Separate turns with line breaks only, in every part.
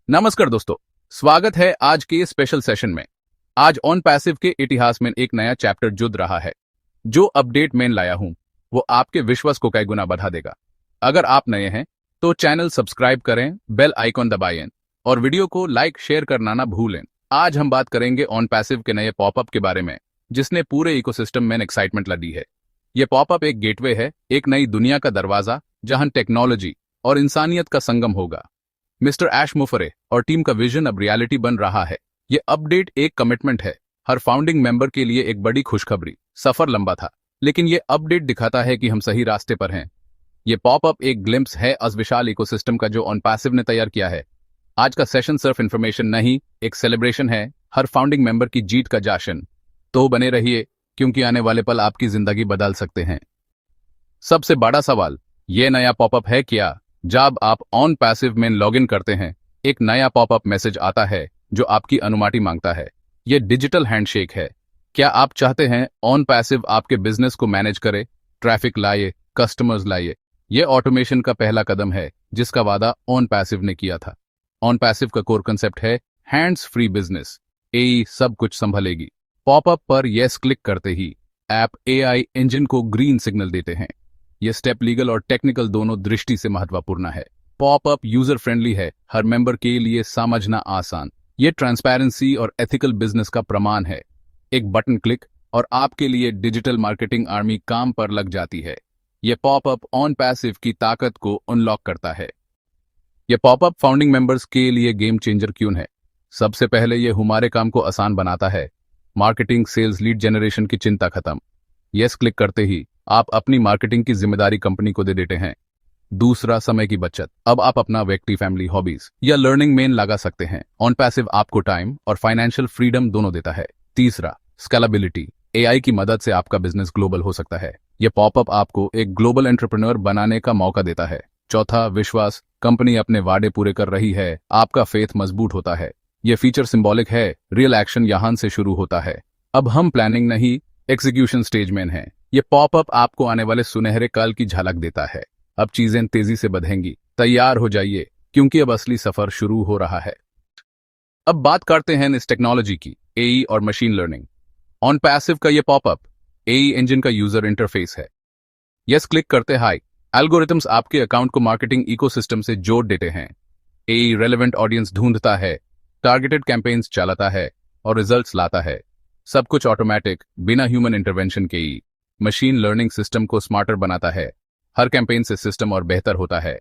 नमस्कार दोस्तों, स्वागत है आज के स्पेशल सेशन में। आज ऑन पैसिव के इतिहास में एक नया चैप्टर जुड़ रहा है। जो अपडेट मैं लाया हूं वो आपके विश्वास को कई गुना बढ़ा देगा। अगर आप नए हैं तो चैनल सब्सक्राइब करें, बेल आइकॉन दबाएं और वीडियो को लाइक शेयर करना ना भूलें। आज हम बात करेंगे ऑन पैसिव के नए पॉपअप के बारे में जिसने पूरे इकोसिस्टम में एक्साइटमेंट ला दी है। ये पॉपअप एक गेटवे है, एक नई दुनिया का दरवाजा जहां टेक्नोलॉजी और इंसानियत का संगम होगा। मिस्टर ऐश मुफरे और टीम का विजन अब रियलिटी बन रहा है। ये अपडेट एक कमिटमेंट है हर फाउंडिंग मेंबर के लिए, एक बड़ी खुशखबरी। सफर लंबा था लेकिन ये अपडेट दिखाता है कि हम सही रास्ते पर हैं। ये पॉपअप एक ग्लिम्स है उस विशाल इकोसिस्टम का जो ऑन पैसिव ने तैयार किया है। आज का सेशन सिर्फ इन्फॉर्मेशन नहीं, एक सेलिब्रेशन है, हर फाउंडिंग मेंबर की जीत का जश्न। तो बने रहिए क्योंकि आने वाले पल आपकी जिंदगी बदल सकते हैं। सबसे बड़ा सवाल, ये नया पॉपअप है क्या? जब आप ऑन पैसिव में लॉगिन करते हैं एक नया पॉपअप मैसेज आता है जो आपकी अनुमति मांगता है। यह डिजिटल हैंडशेक है। क्या आप चाहते हैं ऑन पैसिव आपके बिजनेस को मैनेज करे, ट्रैफिक लाए, कस्टमर्स लाए? यह ऑटोमेशन का पहला कदम है जिसका वादा ऑन पैसिव ने किया था। ऑन पैसिव का कोर कंसेप्ट है हैंड्स फ्री बिजनेस। एई सब कुछ संभालेगी। पॉपअप पर यस क्लिक करते ही ऐप एआई इंजन को ग्रीन सिग्नल देते हैं। यह स्टेप लीगल और टेक्निकल दोनों दृष्टि से महत्वपूर्ण है। पॉपअप यूजर फ्रेंडली है, हर मेंबर के लिए समझना आसान। यह ट्रांसपेरेंसी और एथिकल बिजनेस का प्रमाण है। एक बटन क्लिक और आपके लिए डिजिटल मार्केटिंग आर्मी काम पर लग जाती है। यह पॉपअप ऑन पैसिव की ताकत को अनलॉक करता है। यह पॉपअप फाउंडिंग मेंबर्स के लिए गेम चेंजर क्यों है? सबसे पहले यह हमारे काम को आसान बनाता है। मार्केटिंग, सेल्स, लीड जनरेशन की चिंता खत्म। यस क्लिक करते ही आप अपनी मार्केटिंग की जिम्मेदारी कंपनी को दे देते हैं। दूसरा, समय की बचत। अब आप अपना व्यक्ति, फैमिली, हॉबीज या लर्निंग में लगा सकते हैं। ऑन पैसिव आपको टाइम और फाइनेंशियल फ्रीडम दोनों देता है। तीसरा, स्केलेबिलिटी। एआई की मदद से आपका बिजनेस ग्लोबल हो सकता है। यह पॉपअप आपको एक ग्लोबल एंटरप्रेन्योर बनाने का मौका देता है। चौथा, विश्वास। कंपनी अपने वादे पूरे कर रही है, आपका फेथ मजबूत होता है। यह फीचर सिंबॉलिक है, रियल एक्शन यहां से शुरू होता है। अब हम प्लानिंग नहीं, एग्जीक्यूशन स्टेज में हैं। ये पॉपअप आपको आने वाले सुनहरे कल की झलक देता है। अब चीजें तेजी से बढ़ेंगी, तैयार हो जाइए क्योंकि अब असली सफर शुरू हो रहा है। अब बात करते हैं इस टेक्नोलॉजी की, एई और मशीन लर्निंग। ऑन पैसिव का ये पॉपअप एई इंजन का यूजर इंटरफेस है। यस क्लिक करते हाई एल्गोरिथम्स आपके अकाउंट को मार्केटिंग इकोसिस्टम से जोड़ देते हैं। एई रेलेवेंट ऑडियंस ढूंढता है, टारगेटेड कैंपेन्स चलाता है और रिजल्ट्स लाता है। सब कुछ ऑटोमेटिक, बिना ह्यूमन इंटरवेंशन के ही। मशीन लर्निंग सिस्टम को स्मार्टर बनाता है। हर कैंपेन से सिस्टम और बेहतर होता है।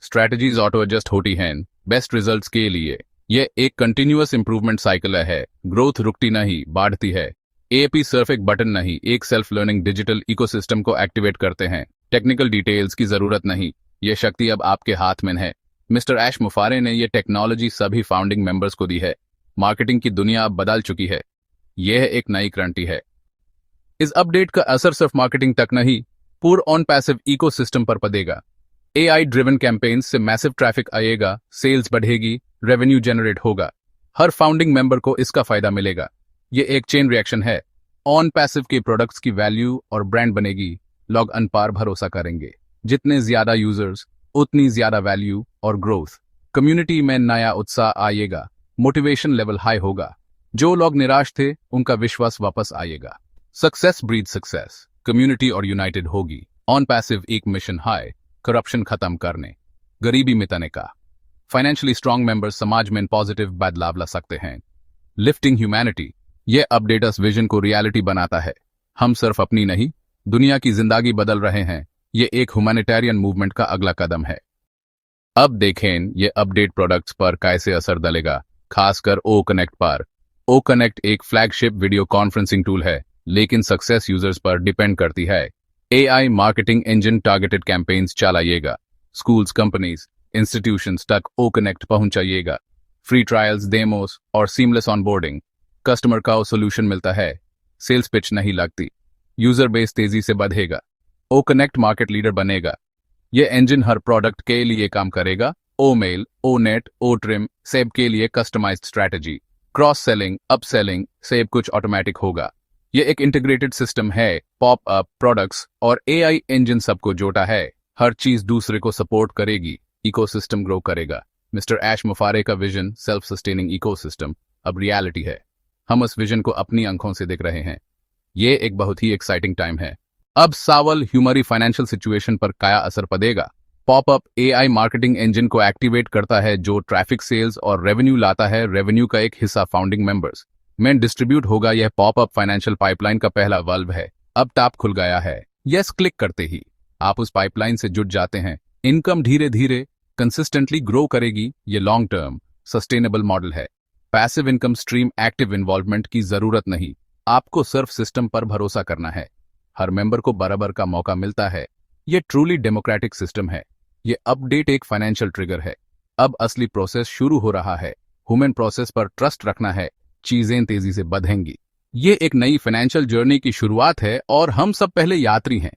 स्ट्रैटेजीज ऑटो एडजस्ट होती हैं बेस्ट रिजल्ट्स के लिए। यह एक कंटिन्यूअस इंप्रूवमेंट साइकिल है। ग्रोथ रुकती नहीं, बढ़ती है। एपी सिर्फ एक बटन नहीं, एक सेल्फ लर्निंग डिजिटल इकोसिस्टम को एक्टिवेट करते हैं। टेक्निकल डिटेल्स की जरूरत नहीं, यह शक्ति अब आपके हाथ में है। मिस्टर ऐश मुफरे ने यह टेक्नोलॉजी सभी फाउंडिंग मेंबर्स को दी है। मार्केटिंग की दुनिया अब बदल चुकी है। यह एक नई क्रांति है। इस अपडेट का असर सिर्फ मार्केटिंग तक नहीं, पूरे ऑन पैसिव इकोसिस्टम पर पड़ेगा। एआई ड्रिवन कैंपेन्स से मैसिव ट्रैफिक आएगा, सेल्स बढ़ेगी, रेवेन्यू जनरेट होगा। हर फाउंडिंग मेंबर को इसका फायदा मिलेगा। यह एक चेन रिएक्शन है। ऑन पैसिव के प्रोडक्ट्स की वैल्यू और ब्रांड बनेगी। लोग अनपार भरोसा करेंगे। जितने ज्यादा यूजर्स उतनी ज्यादा वैल्यू और ग्रोथ। कम्युनिटी में नया उत्साह आएगा, मोटिवेशन लेवल हाई होगा। जो लोग निराश थे उनका विश्वास वापस आएगा। Success breed success. कम्युनिटी और यूनाइटेड होगी। ऑन पैसिव एक मिशन है, करप्शन खत्म करने, गरीबी मिटाने का। फाइनेंशियली स्ट्रांग मेंबर्स समाज में पॉजिटिव बदलाव ला सकते हैं। Lifting humanity. यह अपडेट उस विजन को रियलिटी बनाता है। हम सिर्फ अपनी नहीं, दुनिया की जिंदगी बदल रहे हैं। यह एक ह्यूमैनिटेरियन मूवमेंट का अगला कदम है। अब देखें यह अपडेट प्रोडक्ट्स पर कैसे असर डालेगा, खासकर ओ कनेक्ट पर। ओ कनेक्ट एक फ्लैगशिप वीडियो कॉन्फ्रेंसिंग टूल है लेकिन सक्सेस यूजर्स पर डिपेंड करती है। AI marketing engine targeted campaigns चलाइएगा। स्कूल्स, कंपनीज, इंस्टीट्यूशंस तक ओ कनेक्ट पहुंचाइएगा। फ्री ट्रायल्स, डेमोस और सीमलेस ऑनबोर्डिंग। कस्टमर का सोल्यूशन मिलता है, सेल्स पिच नहीं लगती। यूजर बेस तेजी से बढ़ेगा। ओ कनेक्ट मार्केट लीडर बनेगा। यह इंजन हर प्रोडक्ट के लिए काम करेगा। O mail, O net, O trim, सब के लिए customized strategy. Cross selling, up selling, सब कुछ ऑटोमेटिक होगा। यह एक इंटीग्रेटेड सिस्टम है। पॉप अप, प्रोडक्ट्स और एआई इंजन सबको जोड़ा है। हर चीज दूसरे को सपोर्ट करेगी, इकोसिस्टम ग्रो करेगा। मिस्टर ऐश मुफारे का विजन सेल्फ सस्टेनिंग इकोसिस्टम अब रियलिटी है। हम उस विजन को अपनी आंखों से देख रहे हैं। ये एक बहुत ही एक्साइटिंग टाइम है। अब सावल ह्यूमरी फाइनेंशियल सिचुएशन पर क्या असर पड़ेगा? पॉपअप एआई मार्केटिंग इंजन को एक्टिवेट करता है जो ट्रैफिक, सेल्स और रेवेन्यू लाता है। रेवेन्यू का एक हिस्सा फाउंडिंग मेंबर्स में डिस्ट्रीब्यूट होगा। यह पॉपअप फाइनेंशियल पाइपलाइन का पहला वाल्व है। अब टैप खुल गया है। यस क्लिक करते ही आप उस पाइपलाइन से जुड़ जाते हैं। इनकम धीरे धीरे कंसिस्टेंटली ग्रो करेगी। ये लॉन्ग टर्म सस्टेनेबल मॉडल है। Passive income stream, active involvement की जरूरत नहीं। आपको सिर्फ सिस्टम पर भरोसा करना है। हर मेंबर को बराबर का मौका मिलता है। ये ट्रूली डेमोक्रेटिक सिस्टम है। ये अपडेट एक फाइनेंशियल ट्रिगर है। अब असली प्रोसेस शुरू हो रहा है। ह्यूमन प्रोसेस पर ट्रस्ट रखना है, चीजें तेजी से बढ़ेंगी। ये एक नई फाइनेंशियल जर्नी की शुरुआत है और हम सब पहले यात्री हैं।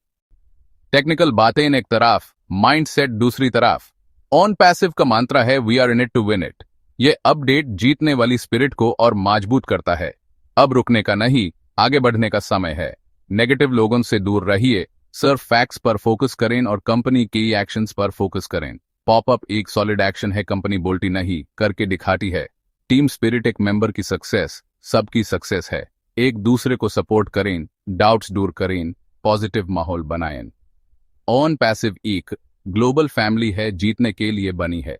टेक्निकल बातें एक तरफ, माइंडसेट दूसरी तरफ। ऑन पैसिव का मंत्र है we are in it to win it. ये अपडेट जीतने वाली स्पिरिट को और मजबूत करता है। अब रुकने का नहीं, आगे बढ़ने का समय है। नेगेटिव लोगों से दूर रहिए, सिर्फ फैक्ट्स पर फोकस करें और कंपनी की एक्शंस पर फोकस करें। पॉपअप एक सॉलिड एक्शन है, कंपनी बोलती नहीं करके दिखाती है। टीम स्पिरिट एक मेंबर की सक्सेस सबकी सक्सेस है। एक दूसरे को सपोर्ट करें, डाउट्स दूर करें, पॉजिटिव माहौल बनाएं। ऑन पैसिव एक ग्लोबल फैमिली है, जीतने के लिए बनी है।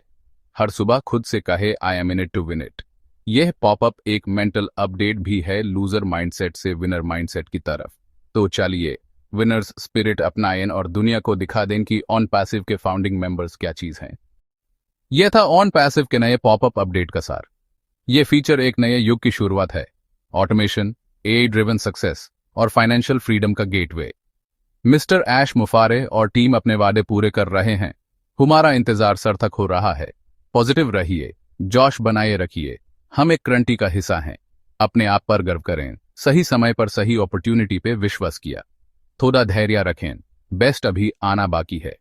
हर सुबह खुद से कहे I am in it to win it. यह पॉपअप एक मेंटल अपडेट भी है, लूजर माइंडसेट से विनर माइंडसेट की तरफ। तो चलिए विनर्स स्पिरिट अपनाएं और दुनिया को दिखा दें कि ऑन पैसिव के फाउंडिंग मेंबर्स क्या चीज हैं। यह था ऑन पैसिव के नए पॉपअप अपडेट का सार। यह फीचर एक नए युग की शुरुआत है। ऑटोमेशन, एआई ड्रिवन सक्सेस और फाइनेंशियल फ्रीडम का गेटवे। मिस्टर ऐश मुफारे और टीम अपने वादे पूरे कर रहे हैं। हमारा इंतजार सार्थक हो रहा है। पॉजिटिव रहिए, जोश बनाए रखिए। हम एक क्रांति का हिस्सा हैं। अपने आप पर गर्व करें। सही समय पर सही अपॉर्चुनिटी पे विश्वास किया। थोड़ा धैर्य रखें, बेस्ट अभी आना बाकी है।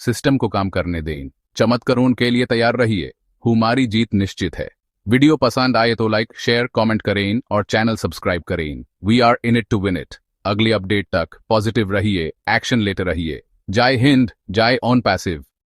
सिस्टम को काम करने दें। चमत्कारों के लिए तैयार रहिए। हमारी जीत निश्चित है। वीडियो पसंद आए तो लाइक, शेयर, कमेंट करें और चैनल सब्सक्राइब करें। We are in it to win it. अगली अपडेट तक पॉजिटिव रहिए, एक्शन लेते रहिए। जय हिंद, जय ऑन पैसिव।